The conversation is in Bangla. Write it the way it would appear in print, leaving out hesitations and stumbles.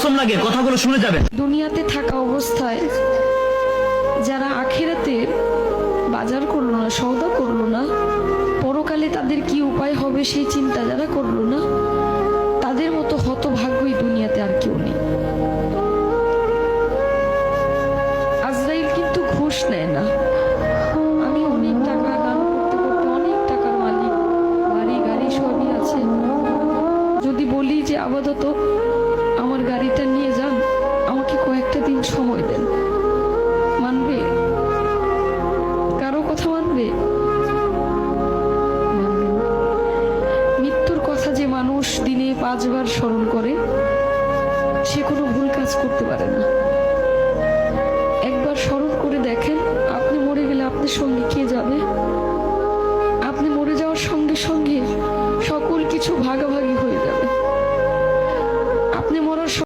কসম লাগে, কথাগুলো শুনে যাবেন। দুনিয়াতে থাকা অবস্থায় যারা আখিরাতে বাজার করলো না, সওদা করলো না, পরকালে তাদের কি উপায় হবে সেই চিন্তা যারা করলো না, তাদের মতো হতভাগ্যই দুনিয়াতে আর কেউ নেই। আজরাইল কিন্তু ঘুষ নেয় না। আমি অনেক টাকা গান করতে করতে অনেক টাকার মালিক, বাড়ি গাড়ি সবই আছে, যদি বলি যে আপাতত আমার গাড়িটা নিয়ে যান, আমাকে কয়েকটা দিন সময় দেন, মানবে? কারো কথা মানবে? মৃত্যুর কথা যে মানুষ দিনে 5 বার স্মরণ করে, সে কোনো ভুল কাজ করতে পারে না। একবার স্মরণ করে দেখেন, আপনি মরে গেলে আপনার সঙ্গে কে যাবে? আপনি মরে যাওয়ার সঙ্গে সঙ্গে সকল কিছু ভাগাভাগি